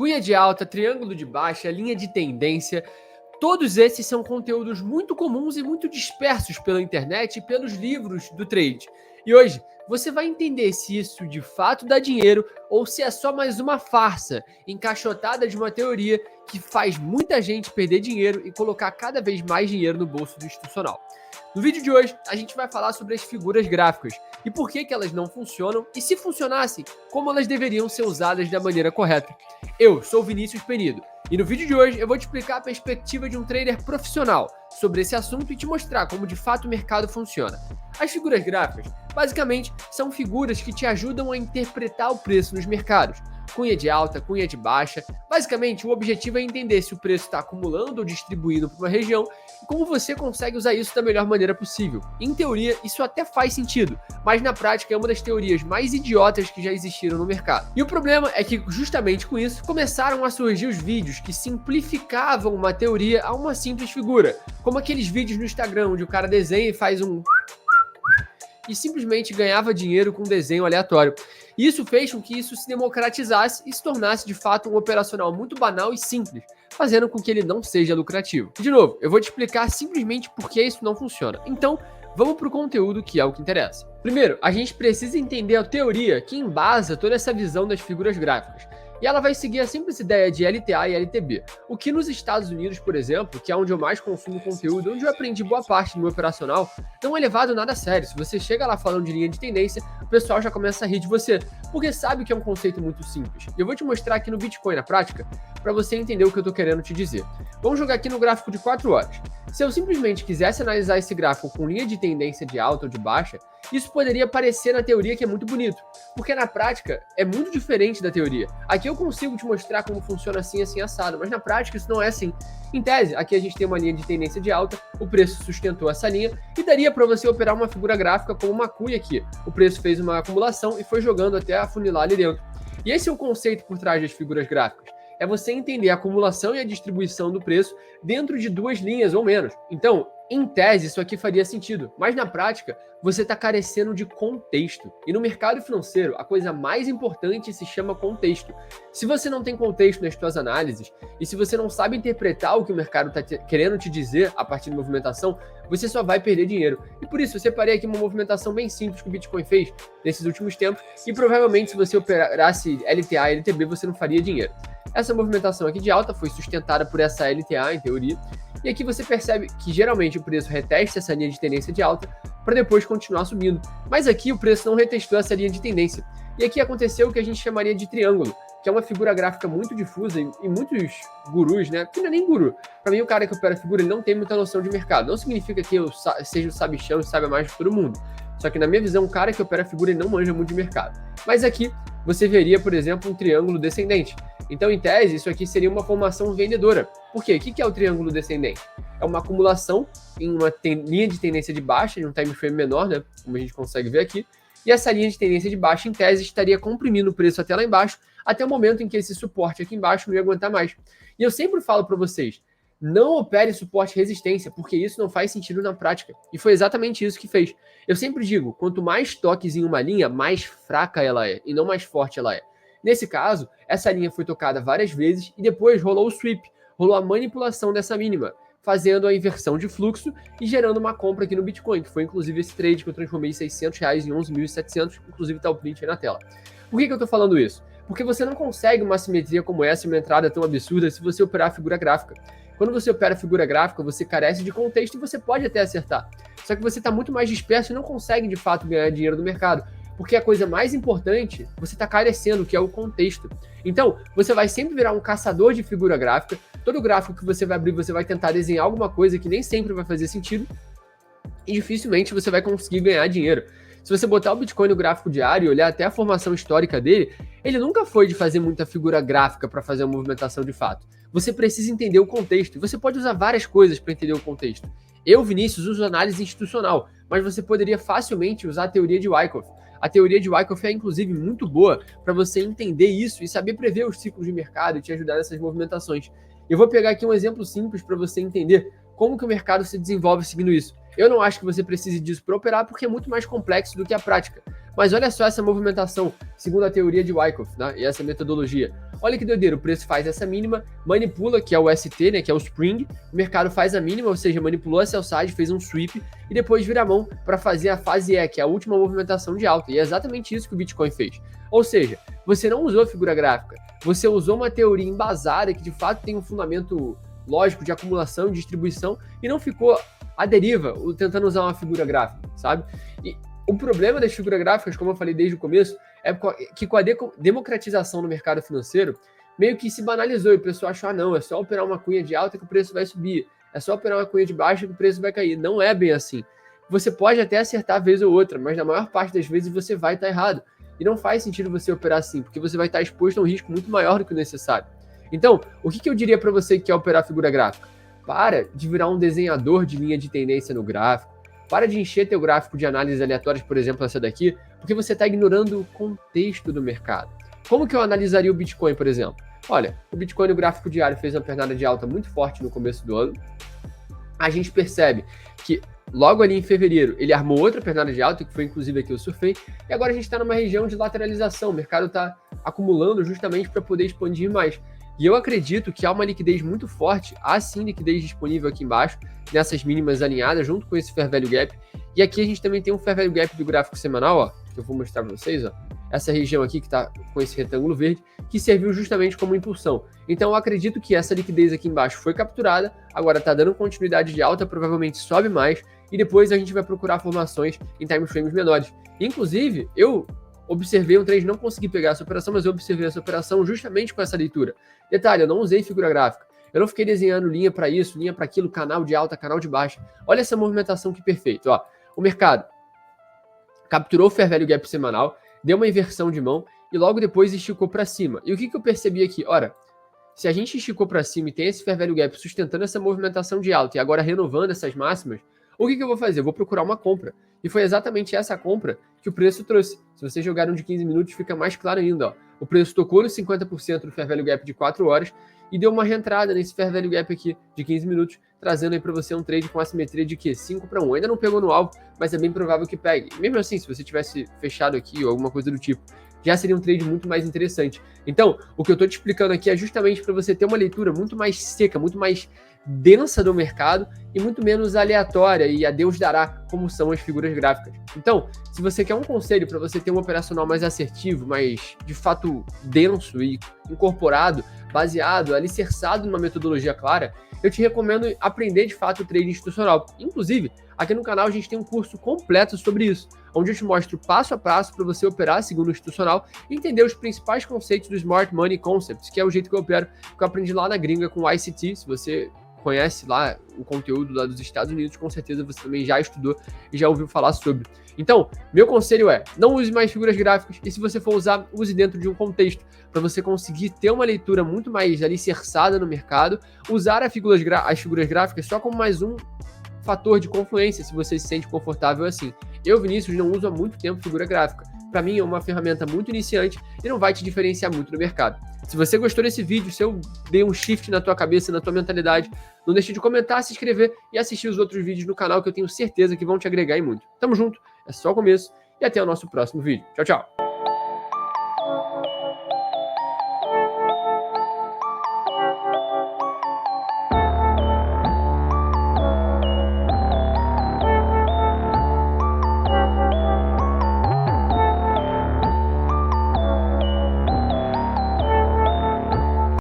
Cunha de alta, triângulo de baixa, linha de tendência, todos esses são conteúdos muito comuns e muito dispersos pela internet e pelos livros do trade. E hoje você vai entender se isso de fato dá dinheiro ou se é só mais uma farsa encaixotada de uma teoria que faz muita gente perder dinheiro e colocar cada vez mais dinheiro no bolso do institucional. No vídeo de hoje, a gente vai falar sobre as figuras gráficas e por que elas não funcionam e, se funcionassem, como elas deveriam ser usadas da maneira correta. Eu sou Vinícius Penido e no vídeo de hoje eu vou te explicar a perspectiva de um trader profissional sobre esse assunto e te mostrar como de fato o mercado funciona. As figuras gráficas, basicamente, são figuras que te ajudam a interpretar o preço nos mercados. Cunha de alta, cunha de baixa. Basicamente, o objetivo é entender se o preço está acumulando ou distribuindo para uma região e como você consegue usar isso da melhor maneira possível. Em teoria, isso até faz sentido, mas na prática é uma das teorias mais idiotas que já existiram no mercado. E o problema é que, justamente com isso, começaram a surgir os vídeos que simplificavam uma teoria a uma simples figura, como aqueles vídeos no Instagram onde o cara desenha e faz um e simplesmente ganhava dinheiro com um desenho aleatório. E isso fez com que isso se democratizasse e se tornasse de fato um operacional muito banal e simples, fazendo com que ele não seja lucrativo. De novo, eu vou te explicar simplesmente por que isso não funciona. Então, vamos para o conteúdo, que é o que interessa. Primeiro, a gente precisa entender a teoria que embasa toda essa visão das figuras gráficas. E ela vai seguir a simples ideia de LTA e LTB. O que nos Estados Unidos, por exemplo, que é onde eu mais consumo conteúdo, onde eu aprendi boa parte do meu operacional, não é levado nada a sério. Se você chega lá falando de linha de tendência, o pessoal já começa a rir de você, porque sabe que é um conceito muito simples. E eu vou te mostrar aqui no Bitcoin na prática, para você entender o que eu estou querendo te dizer. Vamos jogar aqui no gráfico de 4 horas. Se eu simplesmente quisesse analisar esse gráfico com linha de tendência de alta ou de baixa, isso poderia parecer na teoria que é muito bonito, porque na prática é muito diferente da teoria. Aqui eu consigo te mostrar como funciona assim, assim, assado, mas na prática isso não é assim. Em tese, aqui a gente tem uma linha de tendência de alta, o preço sustentou essa linha e daria para você operar uma figura gráfica como uma cunha aqui. O preço fez uma acumulação e foi jogando até afunilar ali dentro. E esse é o conceito por trás das figuras gráficas. É você entender a acumulação e a distribuição do preço dentro de duas linhas ou menos. Então, em tese, isso aqui faria sentido, mas na prática, você está carecendo de contexto. E no mercado financeiro, a coisa mais importante se chama contexto. Se você não tem contexto nas suas análises, e se você não sabe interpretar o que o mercado está querendo te dizer a partir da movimentação, você só vai perder dinheiro. E por isso, eu separei aqui uma movimentação bem simples que o Bitcoin fez nesses últimos tempos, e provavelmente se você operasse LTA e LTB, você não faria dinheiro. Essa movimentação aqui de alta foi sustentada por essa LTA, em teoria, e aqui você percebe que geralmente o preço retesta essa linha de tendência de alta para depois continuar subindo. Mas aqui o preço não retestou essa linha de tendência. E aqui aconteceu o que a gente chamaria de triângulo, que é uma figura gráfica muito difusa e muitos gurus, né? Que não é nem guru. Para mim, o cara que opera figura, ele não tem muita noção de mercado. Não significa que eu seja o sabichão e saiba mais de todo mundo. Só que na minha visão, o cara que opera figura, ele não manja muito de mercado. Mas aqui você veria, por exemplo, um triângulo descendente. Então, em tese, isso aqui seria uma formação vendedora. Por quê? O que é o triângulo descendente? É uma acumulação em uma linha de tendência de baixa, em um time frame menor, né? Como a gente consegue ver aqui. E essa linha de tendência de baixa, em tese, estaria comprimindo o preço até lá embaixo, até o momento em que esse suporte aqui embaixo não ia aguentar mais. E eu sempre falo para vocês, não opere suporte e resistência, porque isso não faz sentido na prática. E foi exatamente isso que fez. Eu sempre digo, quanto mais toques em uma linha, mais fraca ela é, e não mais forte ela é. Nesse caso, essa linha foi tocada várias vezes e depois rolou o sweep, rolou a manipulação dessa mínima, fazendo a inversão de fluxo e gerando uma compra aqui no Bitcoin, que foi inclusive esse trade que eu transformei R$600 em 11.700, inclusive está o print aí na tela. Por que eu estou falando isso? Porque você não consegue uma simetria como essa e uma entrada tão absurda se você operar a figura gráfica. Quando você opera a figura gráfica, você carece de contexto e você pode até acertar. Só que você está muito mais disperso e não consegue de fato ganhar dinheiro no mercado. Porque a coisa mais importante, você está carecendo, que é o contexto. Então, você vai sempre virar um caçador de figura gráfica. Todo gráfico que você vai abrir, você vai tentar desenhar alguma coisa que nem sempre vai fazer sentido. E dificilmente você vai conseguir ganhar dinheiro. Se você botar o Bitcoin no gráfico diário e olhar até a formação histórica dele, ele nunca foi de fazer muita figura gráfica para fazer uma movimentação de fato. Você precisa entender o contexto. E você pode usar várias coisas para entender o contexto. Eu, Vinícius, uso análise institucional, mas você poderia facilmente usar a teoria de Wyckoff. A teoria de Wyckoff é, inclusive, muito boa para você entender isso e saber prever os ciclos de mercado e te ajudar nessas movimentações. Eu vou pegar aqui um exemplo simples para você entender como que o mercado se desenvolve seguindo isso. Eu não acho que você precise disso para operar, porque é muito mais complexo do que a prática. Mas olha só essa movimentação, segundo a teoria de Wyckoff, né, e essa metodologia. Olha que doideira, o preço faz essa mínima, manipula, que é o ST, né, que é o Spring, o mercado faz a mínima, ou seja, manipulou a sell side, fez um sweep, e depois vira a mão para fazer a fase E, que é a última movimentação de alta. E é exatamente isso que o Bitcoin fez. Ou seja, você não usou figura gráfica, você usou uma teoria embasada que de fato tem um fundamento lógico de acumulação e distribuição e não ficou à deriva tentando usar uma figura gráfica, sabe? E o problema das figuras gráficas, como eu falei desde o começo, é que com a democratização no mercado financeiro, meio que se banalizou e o pessoal achou, não, é só operar uma cunha de alta que o preço vai subir, é só operar uma cunha de baixa que o preço vai cair. Não é bem assim. Você pode até acertar vez ou outra, mas na maior parte das vezes você vai estar errado. E não faz sentido você operar assim, porque você vai estar exposto a um risco muito maior do que o necessário. Então, o que eu diria para você que quer operar figura gráfica? Para de virar um desenhador de linha de tendência no gráfico. Para de encher teu gráfico de análises aleatórias, por exemplo, essa daqui, porque você está ignorando o contexto do mercado. Como que eu analisaria o Bitcoin, por exemplo? Olha, o Bitcoin no gráfico diário fez uma pernada de alta muito forte no começo do ano. A gente percebe que logo ali em fevereiro ele armou outra pernada de alta, que foi inclusive aqui eu surfei, e agora a gente está numa região de lateralização. O mercado está acumulando justamente para poder expandir mais. E eu acredito que há uma liquidez muito forte, há sim liquidez disponível aqui embaixo, nessas mínimas alinhadas, junto com esse Fair Value Gap. E aqui a gente também tem um Fair Value Gap do gráfico semanal, ó, que eu vou mostrar para vocês, ó. Essa região aqui que está com esse retângulo verde, que serviu justamente como impulsão. Então eu acredito que essa liquidez aqui embaixo foi capturada, agora está dando continuidade de alta, provavelmente sobe mais, e depois a gente vai procurar formações em timeframes menores. Inclusive, eu observei um trade, não consegui pegar essa operação, mas eu observei essa operação justamente com essa leitura. Detalhe, eu não usei figura gráfica. Eu não fiquei desenhando linha para isso, linha para aquilo, canal de alta, canal de baixa. Olha essa movimentação que perfeito. Ó, o mercado capturou o Fair Value Gap semanal, deu uma inversão de mão e logo depois esticou para cima. E o que eu percebi aqui? Ora, se a gente esticou para cima e tem esse Fair Value Gap sustentando essa movimentação de alta e agora renovando essas máximas, o que eu vou fazer? Eu vou procurar uma compra. E foi exatamente essa compra que o preço trouxe. Se vocês jogaram de 15 minutos, fica mais claro ainda. Ó. O preço tocou nos 50% do Fair Value Gap de 4 horas e deu uma reentrada nesse Fair Value Gap aqui de 15 minutos, trazendo aí para você um trade com assimetria de quê? 5-1. Ainda não pegou no alvo, mas é bem provável que pegue. Mesmo assim, se você tivesse fechado aqui ou alguma coisa do tipo, já seria um trade muito mais interessante. Então, o que eu estou te explicando aqui é justamente para você ter uma leitura muito mais seca, muito mais densa do mercado e muito menos aleatória e a Deus dará como são as figuras gráficas. Então, se você quer um conselho para você ter um operacional mais assertivo, mais de fato denso e incorporado, baseado, alicerçado numa metodologia clara, eu te recomendo aprender de fato o trade institucional. Inclusive, aqui no canal a gente tem um curso completo sobre isso, onde eu te mostro passo a passo para você operar segundo o institucional e entender os principais conceitos do Smart Money Concepts, que é o jeito que eu opero, que eu aprendi lá na gringa com o ICT. Se você conhece lá o conteúdo lá dos Estados Unidos, com certeza você também já estudou e já ouviu falar sobre. Então, meu conselho é, não use mais figuras gráficas e se você for usar, use dentro de um contexto, para você conseguir ter uma leitura muito mais alicerçada no mercado, usar as figuras gráficas só como mais um fator de confluência, se você se sente confortável assim. Eu, Vinícius, não uso há muito tempo figura gráfica. Para mim é uma ferramenta muito iniciante e não vai te diferenciar muito no mercado. Se você gostou desse vídeo, se eu dei um shift na tua cabeça, na tua mentalidade, não deixe de comentar, se inscrever e assistir os outros vídeos no canal que eu tenho certeza que vão te agregar e muito. Tamo junto, é só o começo e até o nosso próximo vídeo. Tchau, tchau!